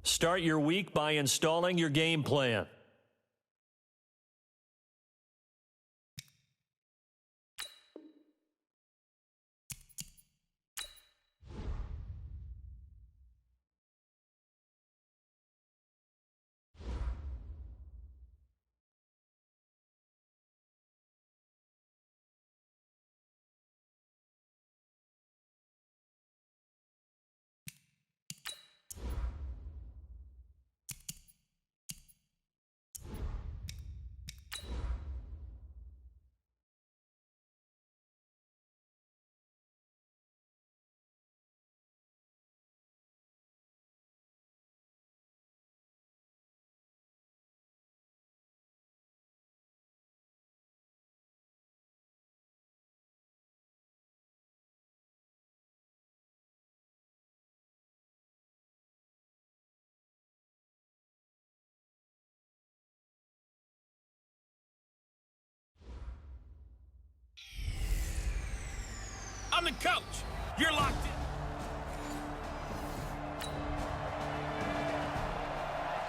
Start your week by installing your game plan. I'm the coach. You're locked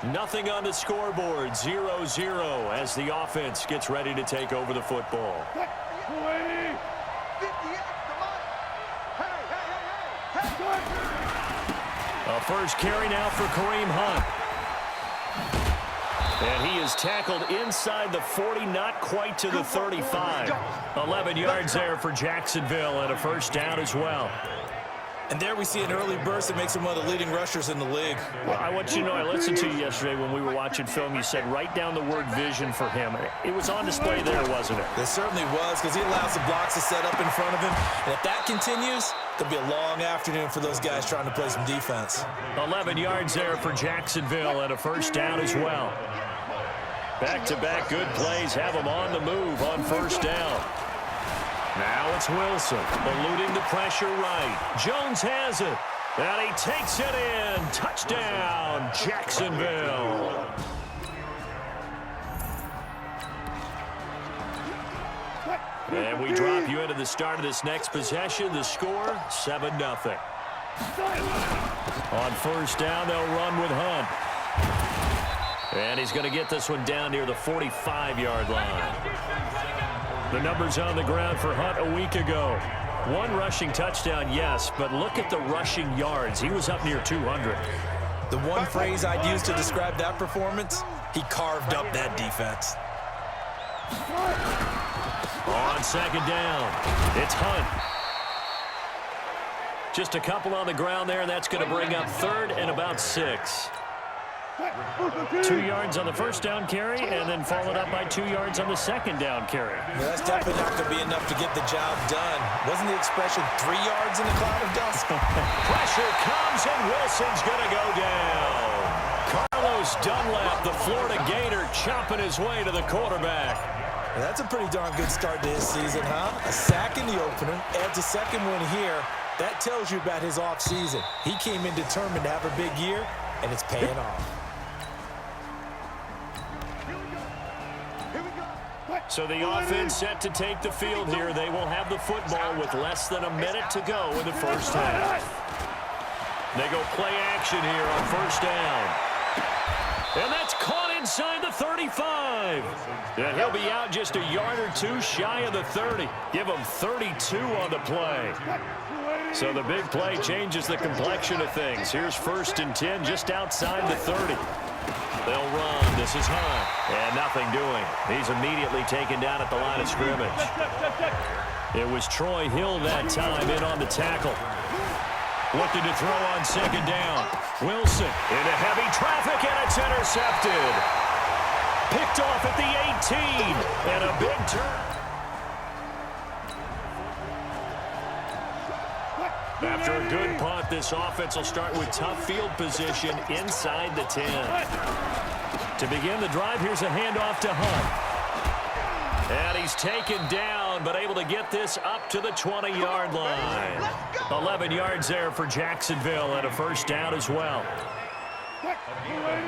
in. Nothing on the scoreboard, 0-0 as the offense gets ready to take over the football. A first carry now for Kareem Hunt. And he is tackled inside the 40, not quite to the 35. 11 yards there for Jacksonville and a first down as well. And there we see an early burst that makes him one of the leading rushers in the league. Well, I want you to know, I listened to you yesterday when we were watching film. You said write down the word vision for him. It was on display there, wasn't it? It certainly was, because he allows the blocks to set up in front of him. And if that continues, it'll be a long afternoon for those guys trying to play some defense. 11 yards there for Jacksonville and a first down as well. Back-to-back good plays have them on the move on first down. Now it's Wilson, eluding the pressure right. Jones has it, and he takes it in. Touchdown, Jacksonville. And we drop you into the start of this next possession. The score, 7-0. On first down, they'll run with Hunt. And he's going to get this one down near the 45-yard line. The numbers on the ground for Hunt a week ago. One rushing touchdown, yes, but look at the rushing yards. He was up near 200. The one phrase I'd use to describe that performance, he carved up that defense. On second down, it's Hunt. Just a couple on the ground there, and that's going to bring up third and about 6. 2 yards on the first down carry, and then followed up by 2 yards on the second down carry. Yeah, that's definitely not going to be enough to get the job done. Wasn't the expression 3 yards in a cloud of dust? Pressure comes, and Wilson's going to go down. Carlos Dunlap, the Florida Gator, chopping his way to the quarterback. Yeah, that's a pretty darn good start to his season, huh? A sack in the opener, adds a second one here. That tells you about his offseason. He came in determined to have a big year, and it's paying off. So the offense set to take the field here. They will have the football with less than a minute to go in the first half. They go play action here on first down. And that's caught inside the 35. And he'll be out just a yard or two shy of the 30. Give him 32 on the play. So the big play changes the complexion of things. Here's first and 10 just outside the 30. They'll run. This is Hunt. And nothing doing. He's immediately taken down at the line of scrimmage. It was Troy Hill that time in on the tackle. Looking to throw on second down. Wilson into heavy traffic, and it's intercepted. Picked off at the 18. And a big turn. After a good punt, this offense will start with tough field position inside the 10. To begin the drive, here's a handoff to Hunt. And he's taken down, but able to get this up to the 20-yard line. 11 yards there for Jacksonville and a first down as well.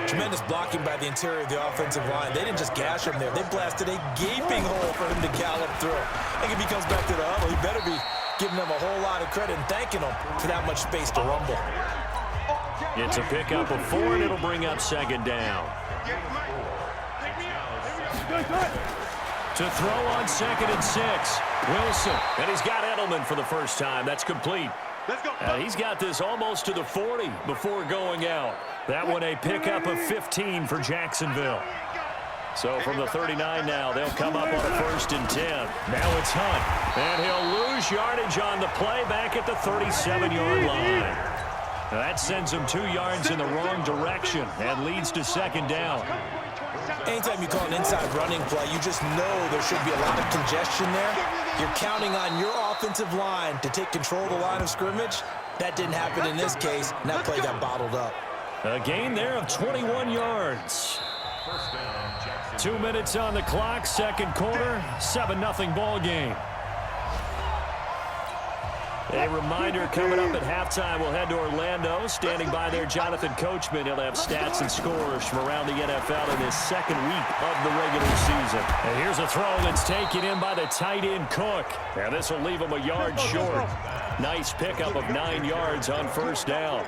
Tremendous blocking by the interior of the offensive line. They didn't just gash him there. They blasted a gaping hole for him to gallop through. I think if he comes back to the huddle, he better be giving them a whole lot of credit and thanking them for that much space to rumble. It's a pickup of 4, and it'll bring up second down. To throw on 2nd and 6. Wilson. And he's got Edelman for the first time. That's complete. He's got this almost to the 40 before going out. That one a pickup of 15 for Jacksonville. So from the 39 now, they'll come up on a 1st and 10. Now it's Hunt. And he'll lose yardage on the play back at the 37-yard line. Now that sends him 2 yards in the wrong direction and leads to second down. Anytime you call an inside running play, you just know there should be a lot of congestion there. You're counting on your offensive line to take control of the line of scrimmage. That didn't happen in this case, and that play got bottled up. A gain there of 21 yards. 2 minutes on the clock, second quarter, 7-0 ball game. A reminder coming up at halftime, we'll head to Orlando. Standing by there, Jonathan Coachman. He'll have stats and scores from around the NFL in his second week of the regular season. And here's a throw that's taken in by the tight end Cook. And this will leave him a yard short. Nice pickup of 9 yards on 1st down.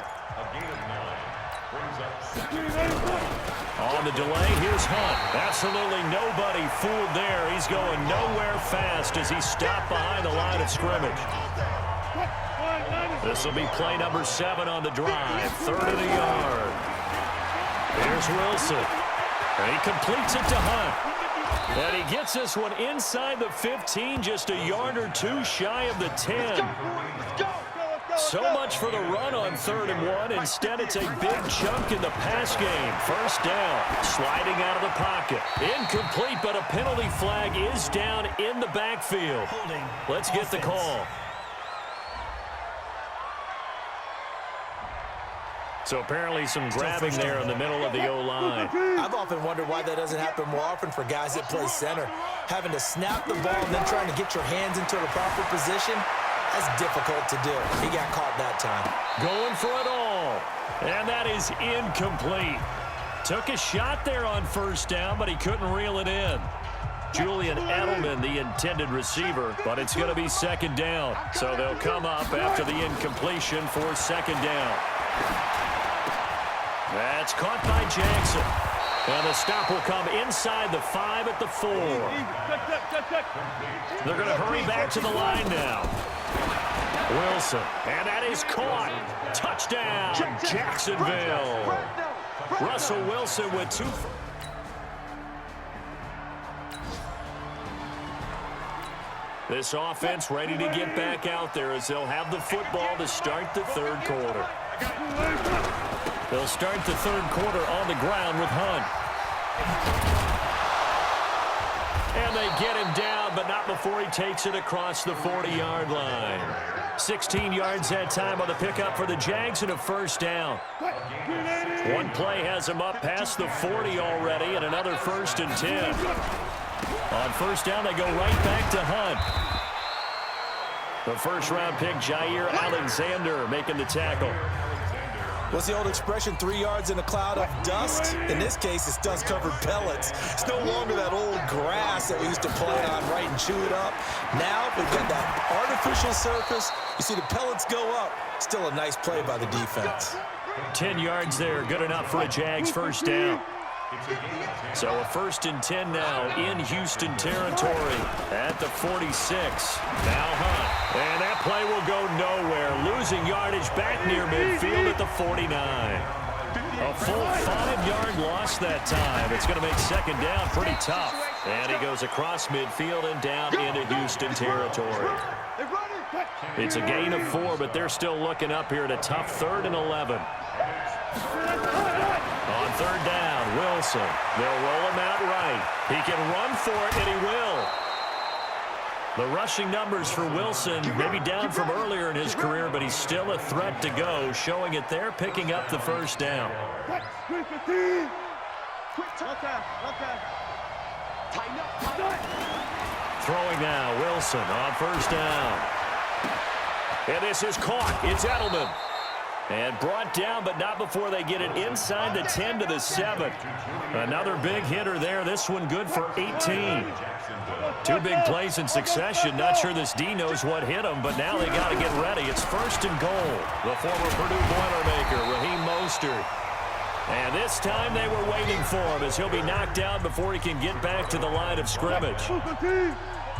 On the delay, here's Hunt. Absolutely nobody fooled there. He's going nowhere fast as he stopped behind the line of scrimmage. This will be play number 7 on the drive. 3rd and a yard. Here's Wilson. And he completes it to Hunt. And he gets this one inside the 15, just a yard or 2 shy of the 10. So much for the run on 3rd and 1. Instead, it's a big chunk in the pass game. 1st down. Sliding out of the pocket. Incomplete, but a penalty flag is down in the backfield. Let's get the call. So apparently some grabbing there in the middle of the O-line. I've often wondered why that doesn't happen more often for guys that play center. Having to snap the ball and then trying to get your hands into the proper position, that's difficult to do. He got caught that time. Going for it all. And that is incomplete. Took a shot there on 1st down, but he couldn't reel it in. Julian Edelman, the intended receiver, but it's going to be second down. So they'll come up after the incompletion for second down. That's caught by Jackson. And the stop will come inside the 5 at the 4. They're going to hurry back to the line now. Wilson, and that is caught. Touchdown, Jacksonville. Russell Wilson with 2. This offense ready to get back out there as they'll have the football to start the 3rd quarter. They'll start the 3rd quarter on the ground with Hunt. And they get him down, but not before he takes it across the 40-yard line. 16 yards that time on the pickup for the Jags and a 1st down. One play has him up past the 40 already, and another 1st and 10. On 1st down, they go right back to Hunt. The 1st-round pick, Jair Alexander, making the tackle. What's the old expression, 3 yards in a cloud of dust? In this case, it's dust-covered pellets. It's no longer that old grass that we used to play on, right, and chew it up. Now we've got that artificial surface. You see the pellets go up. Still a nice play by the defense. 10 yards there, good enough for a Jags 1st down. So a 1st and 10 now in Houston territory at the 46. Now Hunt. And that play will go nowhere. Losing yardage back near midfield at the 49. A full 5-yard loss that time. It's going to make second down pretty tough. And he goes across midfield and down into Houston territory. It's a gain of 4, but they're still looking up here at a tough 3rd and 11. On 3rd down, Wilson. They'll roll him out right. He can run for it, and he will. The rushing numbers for Wilson maybe down from earlier in his career, but he's still a threat to go, showing it there, picking up the 1st down. Throwing now, Wilson on 1st down. And this is caught. It's Edelman. And brought down, but not before they get it inside the 10 to the 7. Another big hitter there. This one good for 18. Two big plays in succession. Not sure this D knows what hit him, but now they got to get ready. It's 1st and goal. The former Purdue Boilermaker, Raheem Mostert. And this time they were waiting for him as he'll be knocked down before he can get back to the line of scrimmage.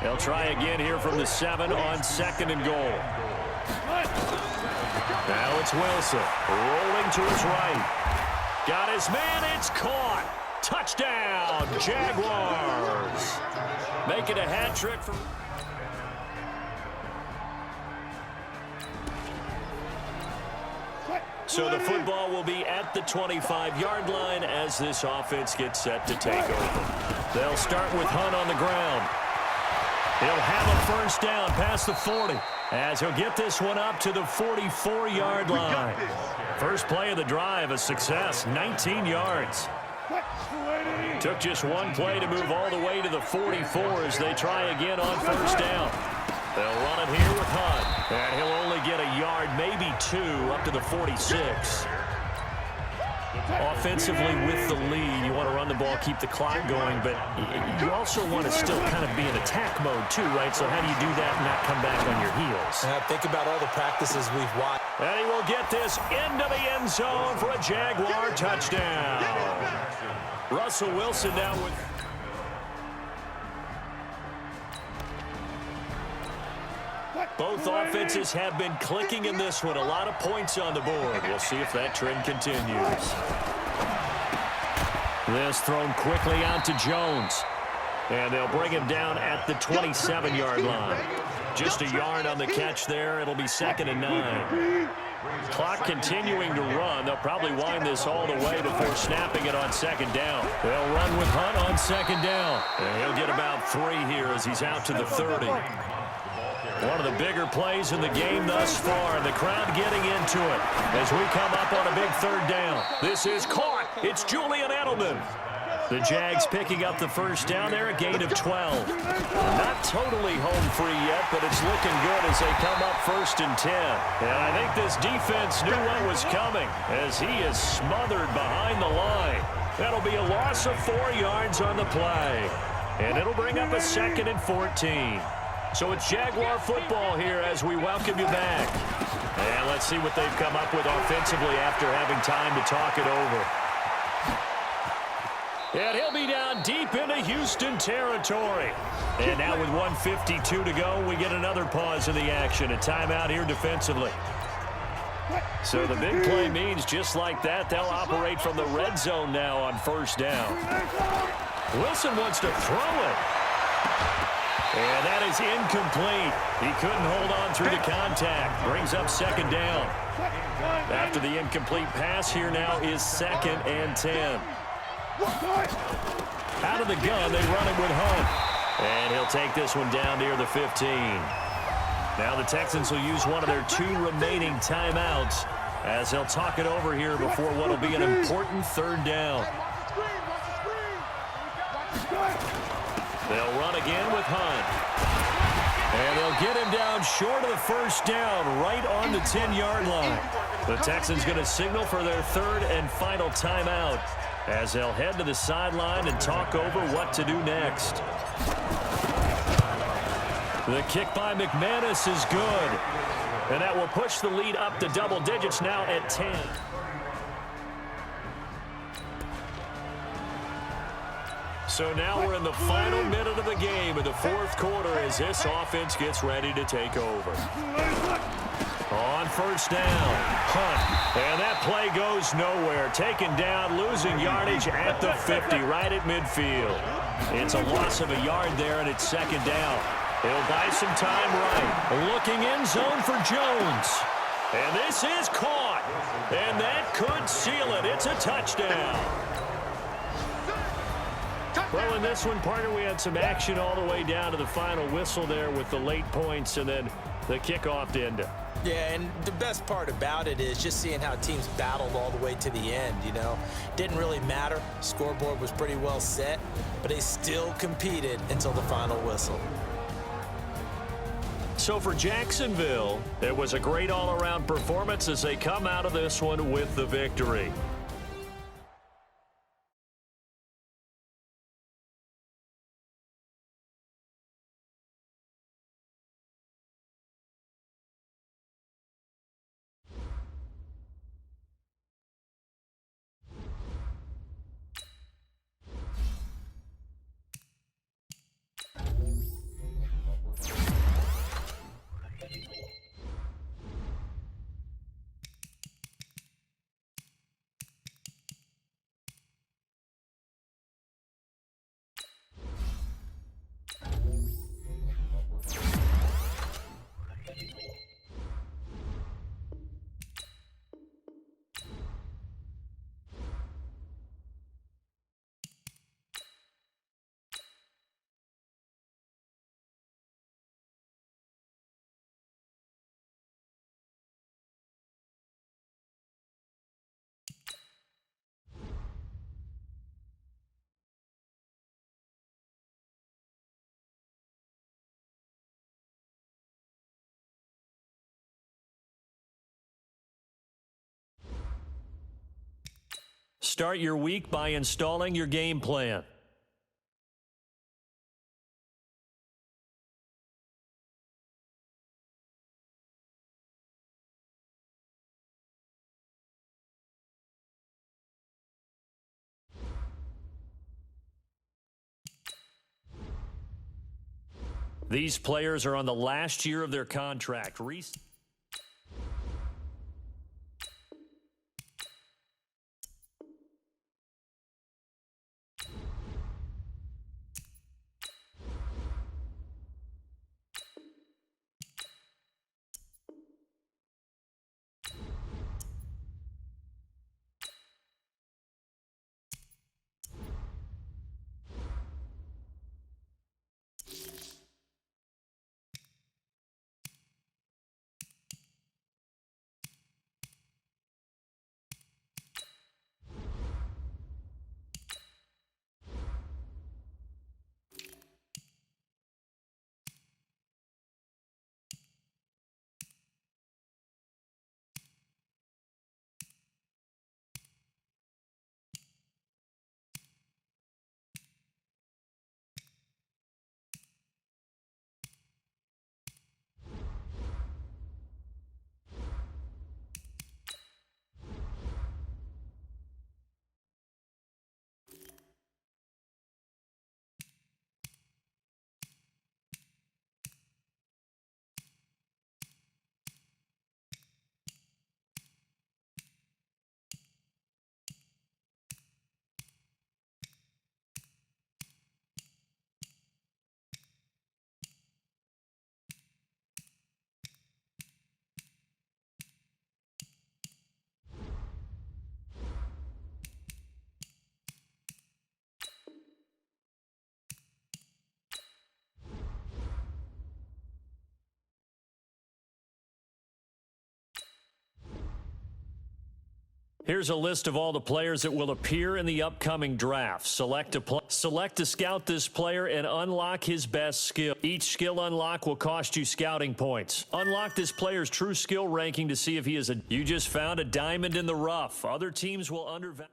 They'll try again here from the 7 on 2nd and goal. Now it's Wilson rolling to his right. Got his man. It's caught. Touchdown, Jaguars. Make it a hat trick for... So the football will be at the 25-yard line as this offense gets set to take over. They'll start with Hunt on the ground. He'll have a 1st down past the 40 as he'll get this one up to the 44-yard line. First play of the drive, a success, 19 yards. Took just one play to move all the way to the 44 as they try again on 1st down. They'll run it here with Hunt, and he'll only get a yard, maybe 2, up to the 46. Offensively with the lead, you want to run the ball, keep the clock going, but you also want to still kind of be in attack mode too, right? So how do you do that and not come back on your heels? Think about all the practices we've watched. And he will get this into the end zone for a Jaguar touchdown. Russell Wilson now with... Both offenses have been clicking in this one. A lot of points on the board. We'll see if that trend continues. This thrown quickly out to Jones. And they'll bring him down at the 27-yard line. Just a yard on the catch there. It'll be 2nd and 9. Clock continuing to run. They'll probably wind this all the way before snapping it on 2nd down. They'll run with Hunt on 2nd down. And he'll get about 3 here as he's out to the 30. One of the bigger plays in the game thus far, and the crowd getting into it as we come up on a big 3rd down. This is caught. It's Julian Edelman. The Jags picking up the 1st down there, a gain of 12. Not totally home free yet, but it's looking good as they come up 1st and 10. And I think this defense knew what was coming as he is smothered behind the line. That'll be a loss of 4 yards on the play. And it'll bring up a 2nd and 14. So it's Jaguar football here as we welcome you back. And let's see what they've come up with offensively after having time to talk it over. And he'll be down deep into Houston territory. And now with 1:52 to go, we get another pause in the action. A timeout here defensively. So the big play means just like that, they'll operate from the red zone now on 1st down. Wilson wants to throw it. And that is incomplete. He couldn't hold on through the contact. Brings up 2nd down. After the incomplete pass, here now is 2nd and 10. Out of the gun, they run it with Hunt. And he'll take this one down near the 15. Now the Texans will use one of their 2 remaining timeouts as they'll talk it over here before what will be an important 3rd down. They'll run again with Hunt. And they'll get him down short of the 1st down, right on the 10-yard line. The Texans going to signal for their 3rd and final timeout as they'll head to the sideline and talk over what to do next. The kick by McManus is good. And that will push the lead up to double digits now at 10. So now we're in the final minute of the game in the 4th quarter as this offense gets ready to take over. On 1st down, Hunt. And that play goes nowhere. Taken down, losing yardage at the 50, right at midfield. It's a loss of a yard there, and it's 2nd down. He'll buy some time right. Looking in zone for Jones. And this is caught. And that could seal it. It's a touchdown. Well, in this one, partner, we had some action all the way down to the final whistle there with the late points and then the kickoff to end it. Yeah, and the best part about it is just seeing how teams battled all the way to the end, you know. Didn't really matter. Scoreboard was pretty well set, but they still competed until the final whistle. So for Jacksonville, it was a great all-around performance as they come out of this one with the victory. Start your week by installing your game plan. These players are on the last year of their contract. Here's a list of all the players that will appear in the upcoming draft. Select to scout this player and unlock his best skill. Each skill unlock will cost you scouting points. Unlock this player's true skill ranking to see if he is you just found a diamond in the rough. Other teams will undervalue.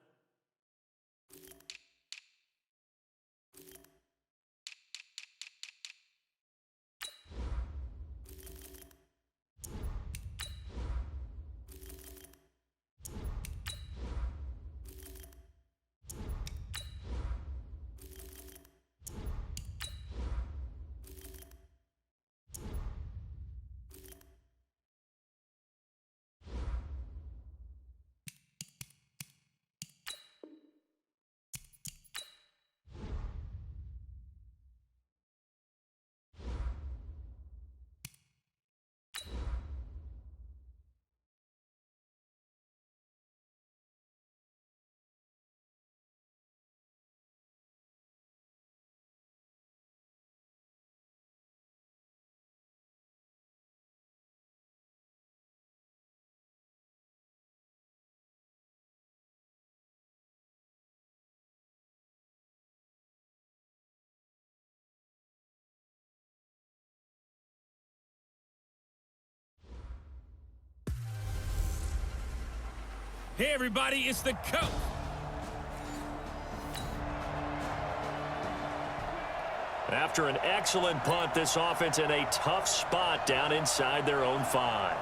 Hey, everybody, it's the coach. After an excellent punt, this offense in a tough spot down inside their own 5.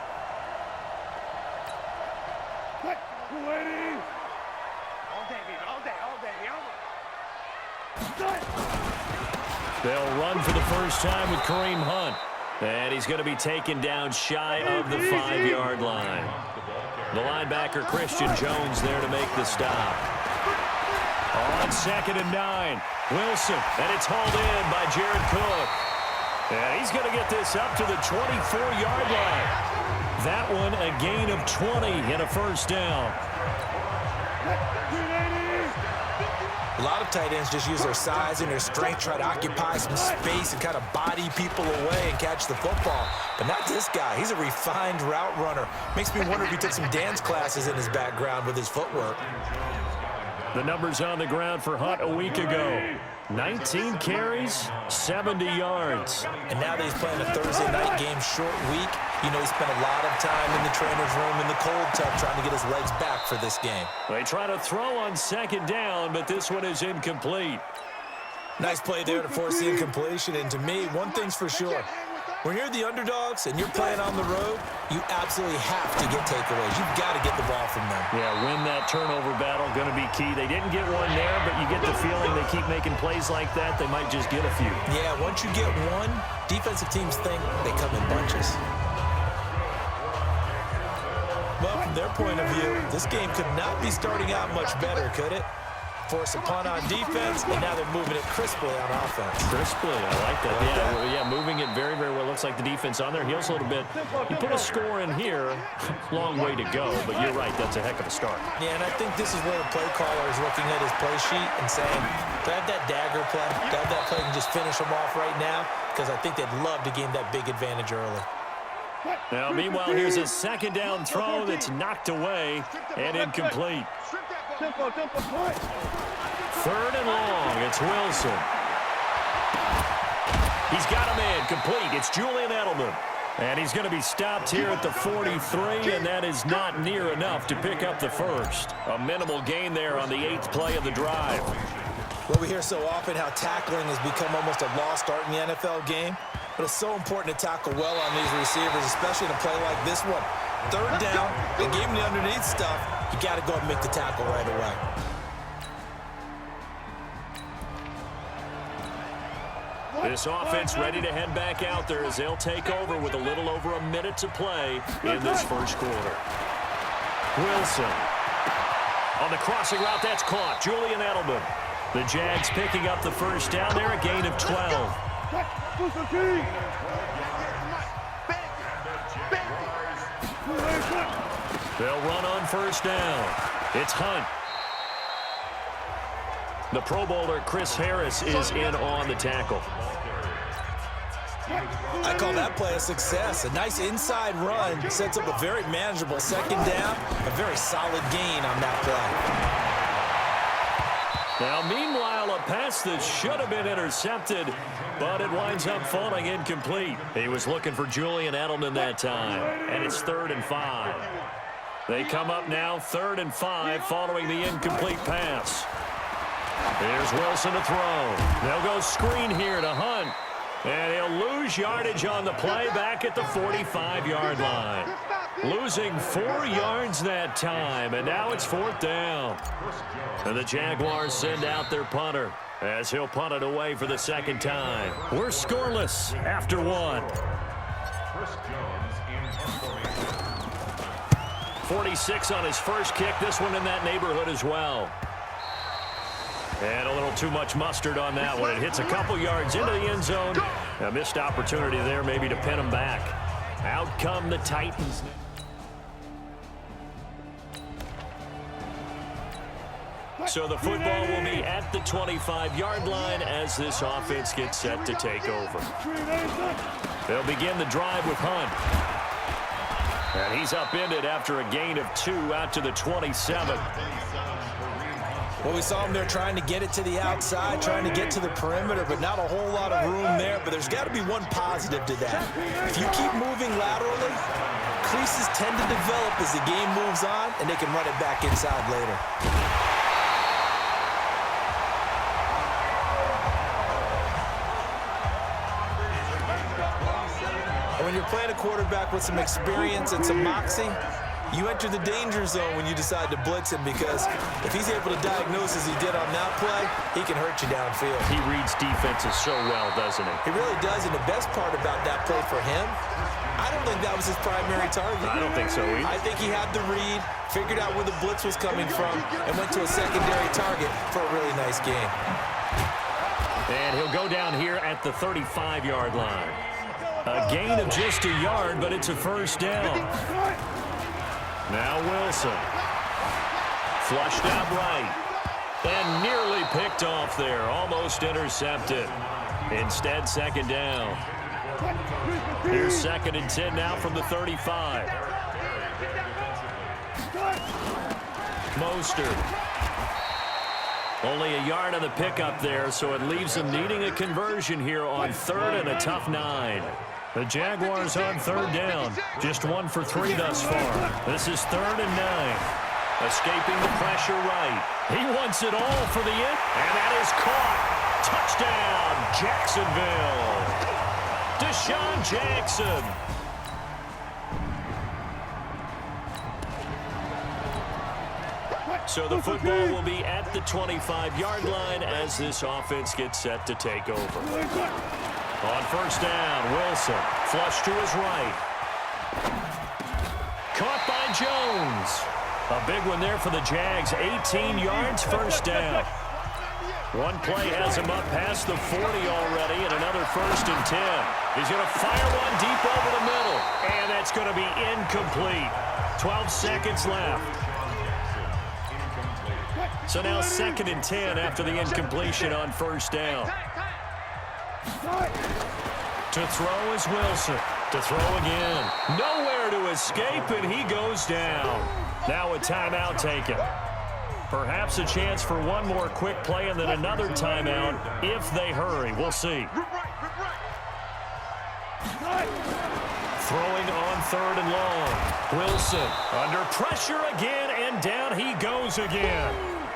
They'll run for the first time with Kareem Hunt. And he's going to be taken down shy of the 5-yard line. The linebacker, Christian Jones, there to make the stop. On 2nd and 9, Wilson, and it's hauled in by Jared Cook. And he's going to get this up to the 24-yard line. That one a gain of 20 and a first down. A lot of tight ends just use their size and their strength, try to occupy some space and kind of body people away and catch the football. But not this guy. He's a refined route runner. Makes me wonder if he took some dance classes in his background with his footwork. The numbers on the ground for Hunt a week ago. 19 carries, 70 yards. And now that he's playing a Thursday night game, short week, you know he spent a lot of time in the trainer's room in the cold tub trying to get his legs back for this game. They try to throw on 2nd down, but this one is incomplete. Nice play there to force the incompletion. And to me, one thing's for sure. When you're the underdogs and you're playing on the road, you absolutely have to get takeaways. You've got to get the ball from them. Yeah, win that turnover battle, going to be key. They didn't get one there, but you get the feeling they keep making plays like that, they might just get a few. Yeah, once you get one, defensive teams think they come in bunches. Well, from their point of view, this game could not be starting out much better, could it? Force a punt on defense, and now they're moving it crisply on offense. Crisply, I like that. Yeah, moving it very, very well. Looks like the defense on their heels a little bit. You put a score in here, long way to go, but you're right, that's a heck of a start. Yeah, and I think this is where the play caller is looking at his play sheet and saying, do I have that dagger play? Do I have that play and just finish them off right now? Because I think they'd love to gain that big advantage early. Now, meanwhile, here's a 2nd down throw that's knocked away and incomplete. 3rd and long, it's Wilson. He's got a man complete. It's Julian Edelman. And he's going to be stopped here at the 43, and that is not near enough to pick up the first. A minimal gain there on the 8th play of the drive. Well, we hear so often how tackling has become almost a lost art in the NFL game. But it's so important to tackle well on these receivers, especially in a play like this one. 3rd down, they gave him the underneath stuff. You got to go and make the tackle right away. This offense ready to head back out there as they'll take over with a little over a minute to play in this first quarter. Wilson. On the crossing route, that's caught. Julian Edelman. The Jags picking up the first down there, a gain of 12. They'll run on 1st down. It's Hunt. The Pro Bowler, Chris Harris, is in on the tackle. I call that play a success. A nice inside run sets up a very manageable 2nd down. A very solid gain on that play. Now, meanwhile, a pass that should have been intercepted, but it winds up falling incomplete. He was looking for Julian Edelman that time, and it's 3rd and 5. They come up now, 3rd and 5, following the incomplete pass. Here's Wilson to throw. They'll go screen here to Hunt. And he'll lose yardage on the play back at the 45-yard line. Losing 4 yards that time, and now it's 4th down. And the Jaguars send out their punter as he'll punt it away for the 2nd time. We're scoreless after 1. 46 on his first kick. This one in that neighborhood as well. And a little too much mustard on that one. It hits a couple yards into the end zone. A missed opportunity there maybe to pin him back. Out come the Titans. So the football will be at the 25-yard line as this offense gets set to take over. They'll begin the drive with Hunt. And he's upended after a gain of 2 out to the 27. Well, we saw him there trying to get it to the outside, trying to get to the perimeter, but not a whole lot of room there. But there's got to be one positive to that. If you keep moving laterally, creases tend to develop as the game moves on, and they can run it back inside later. And when you're playing a quarterback with some experience and some moxie, you enter the danger zone when you decide to blitz him, because if he's able to diagnose as he did on that play, he can hurt you downfield. He reads defenses so well, doesn't he? He really does, and the best part about that play for him, I don't think that was his primary target. I don't think so either. I think he had the read, figured out where the blitz was coming from, and went to a secondary target for a really nice game. And he'll go down here at the 35-yard line. A gain of just a yard, but it's a first down. Now Wilson. Flushed out right. And nearly picked off there. Almost intercepted. Instead, second down. Here's 2nd and 10 now from the 35. Mostert. Only a yard on the pickup there, so it leaves them needing a conversion here on 3rd and a tough 9. The Jaguars on 3rd down. Just 1 for 3 thus far. This is 3rd and 9. Escaping the pressure right. He wants it all for the end, and that is caught. Touchdown, Jacksonville. Deshaun Jackson. So the football will be at the 25-yard line as this offense gets set to take over. On 1st down, Wilson. Flush to his right. Caught by Jones. A big one there for the Jags. 18 yards, 1st down. One play has him up past the 40 already, and another 1st and 10. He's going to fire one deep over the middle, and that's going to be incomplete. 12 seconds left. So now 2nd and 10 after the incompletion on 1st down. To throw is Wilson. To throw again. Nowhere to escape, and he goes down. Now a timeout taken. Perhaps a chance for one more quick play and then another timeout if they hurry. We'll see. Throwing on 3rd and long. Wilson under pressure again, and down he goes again.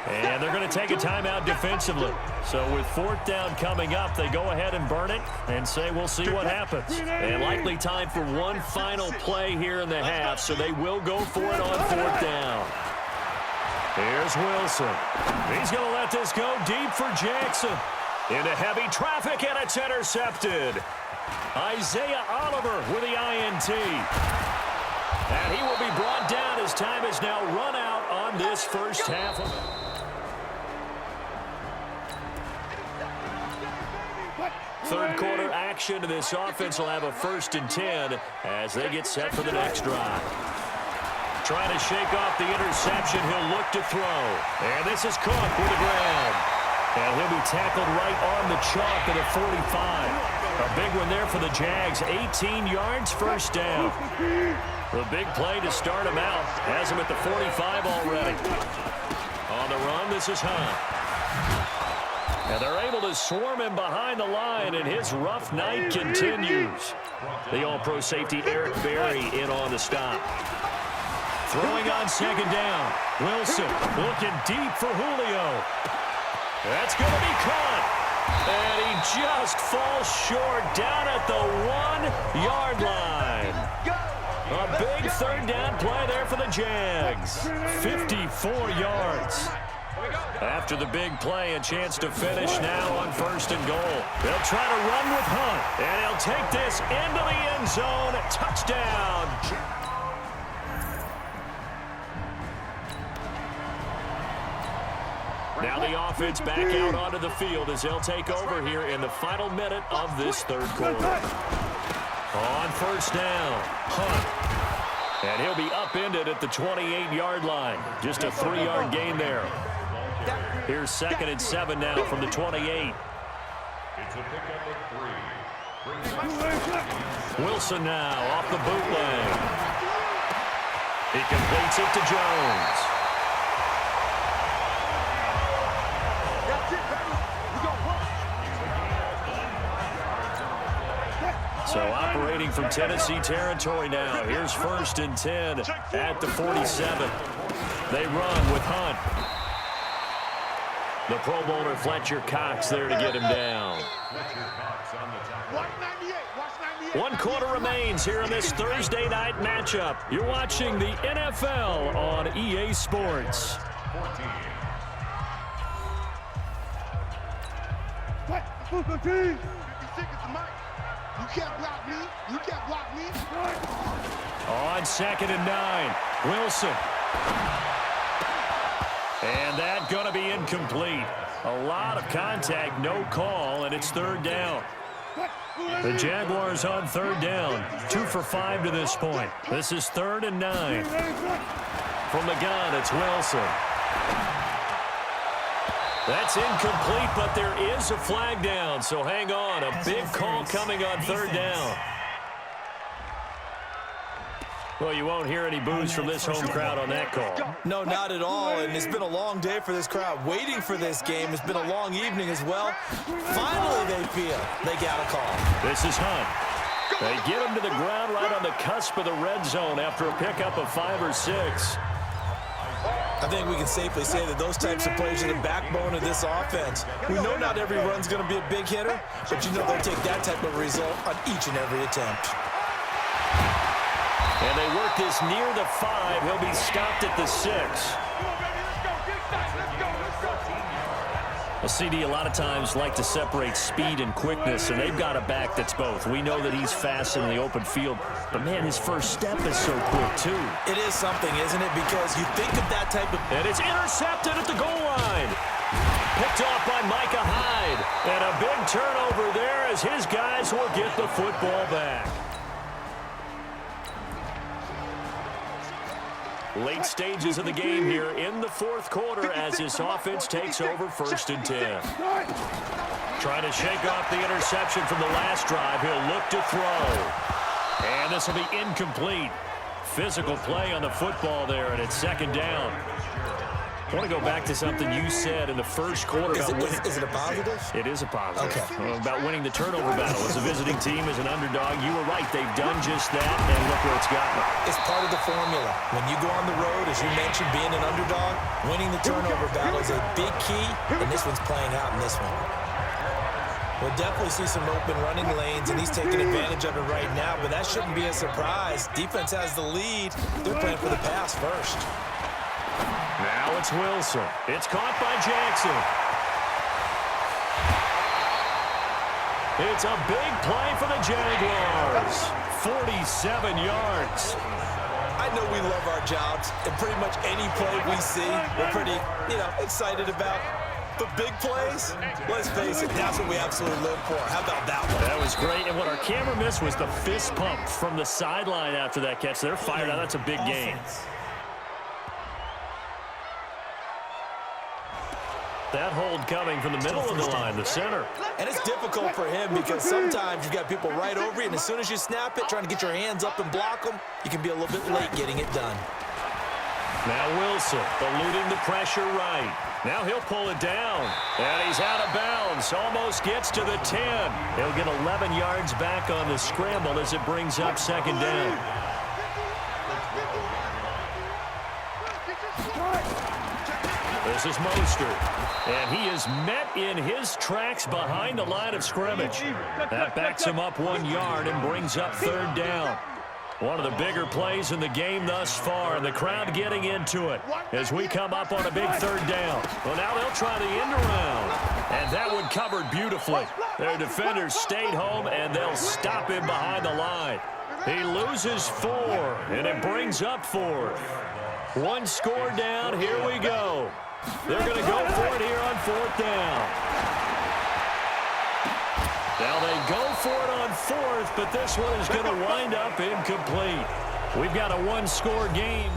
And they're going to take a timeout defensively. So with 4th down coming up, they go ahead and burn it and say we'll see what happens. And likely time for one final play here in the half, so they will go for it on 4th down. Here's Wilson. He's going to let this go deep for Jackson. Into heavy traffic, and it's intercepted. Isaiah Oliver with the INT. And he will be brought down as time is now run out on this first half. 3rd quarter action, and this offense will have a 1st and 10 as they get set for the next drive. Trying to shake off the interception, he'll look to throw. And this is caught for the ground. And he'll be tackled right on the chalk at the 45. A big one there for the Jags. 18 yards, 1st down. The big play to start him out. Has him at the 45 already. On the run, this is Hunt. And they're able to swarm him behind the line, and his rough night continues. The All-Pro safety Eric Berry in on the stop. Throwing on 2nd down. Wilson looking deep for Julio. That's going to be caught. And he just falls short down at the 1-yard line. A big 3rd down play there for the Jags. 54 yards. After the big play, a chance to finish now on 1st and goal. They'll try to run with Hunt, and he'll take this into the end zone. Touchdown. Now the offense back out onto the field as they'll take over here in the final minute of this 3rd quarter. On 1st down, Hunt. And he'll be upended at the 28-yard line. Just a 3-yard gain there. Here's 2nd and 7 now from the 28. Wilson now off the bootleg. He completes it to Jones. So operating from Tennessee territory now. Here's 1st and 10 at the 47. They run with Hunt. The Pro Bowler Fletcher Cox there to get him down. 1 quarter remains here in this Thursday night matchup. You're watching the NFL on EA Sports. You can't block me. You can't block me. On 2nd and 9, Wilson. And that going to be incomplete. A lot of contact, no call, and it's 3rd down. The Jaguars on 3rd down. 2 for 5 to this point. This is 3rd and 9. From the gun, it's Wilson. That's incomplete, but there is a flag down, so hang on. A big call coming on 3rd down. Well, you won't hear any boos from this home crowd on that call. No, not at all, and it's been a long day for this crowd waiting for this game. It's been a long evening as well. Finally, they feel they got a call. This is Hunt. They get him to the ground right on the cusp of the red zone after a pickup of 5 or 6. I think we can safely say that those types of plays are the backbone of this offense. We know not every run's going to be a big hitter, but you know they'll take that type of result on each and every attempt. And they work this near the 5. He'll be stopped at the 6. Well, CD, a lot of times like to separate speed and quickness, and they've got a back that's both. We know that he's fast in the open field, but, man, his first step is so quick, too. It is something, isn't it? Because you think of that type of... And it's intercepted at the goal line. Picked off by Micah Hyde. And a big turnover there as his guys will get the football back. Late stages of the game here in the 4th quarter as this offense takes over 1st and 10. Trying to shake off the interception from the last drive. He'll look to throw. And this will be incomplete. Physical play on the football there, and it's 2nd down. I want to go back to something you said in the 1st quarter. Is it a positive? It is a positive. Okay. About winning the turnover battle. As a visiting team, as an underdog, you were right. They've done just that, and look where it's gotten them. It's part of the formula. When you go on the road, as you mentioned, being an underdog, winning the turnover battle is a big key, and this one's playing out in this one. We'll definitely see some open running lanes, and he's taking advantage of it right now, but that shouldn't be a surprise. Defense has the lead. They're playing for the pass first. Now it's Wilson. It's caught by Jackson. It's a big play for the Jaguars. 47 yards. I know we love our jobs, and pretty much any play we see, we're pretty, excited about. The big plays, let's face it, that's what we absolutely live for. How about that one? That was great, and what our camera missed was the fist pump from the sideline after that catch. They're fired out. That's a big game. That hold coming from the middle of the line, the center. And it's difficult for him because sometimes you've got people right over you, and as soon as you snap it, trying to get your hands up and block them, you can be a little bit late getting it done. Now Wilson eluding the pressure right. Now he'll pull it down. And he's out of bounds. Almost gets to the 10. He'll get 11 yards back on the scramble as it brings up 2nd down. This is Mostert. And he is met in his tracks behind the line of scrimmage. That backs him up 1 yard and brings up 3rd down. One of the bigger plays in the game thus far, and the crowd getting into it as we come up on a big 3rd down. Well, now they'll try the end around, and that one covered beautifully. Their defenders stayed home, and they'll stop him behind the line. He loses 4, and it brings up 4th. 1 score down. Here we go. They're going to go for it here on 4th down. Now they go for it on 4th, but this one is going to wind up incomplete. We've got a 1-score game.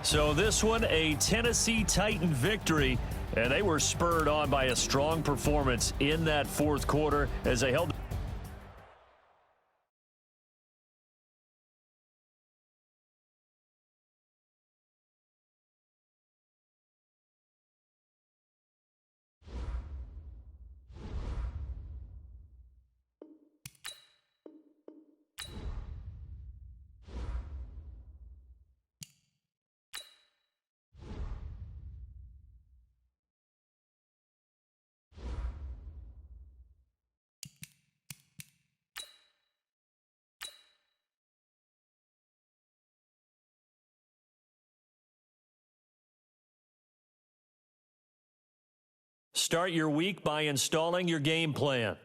So this one, a Tennessee Titan victory And they were spurred on by a strong performance in that fourth quarter as they held. Start your week by installing your game plan.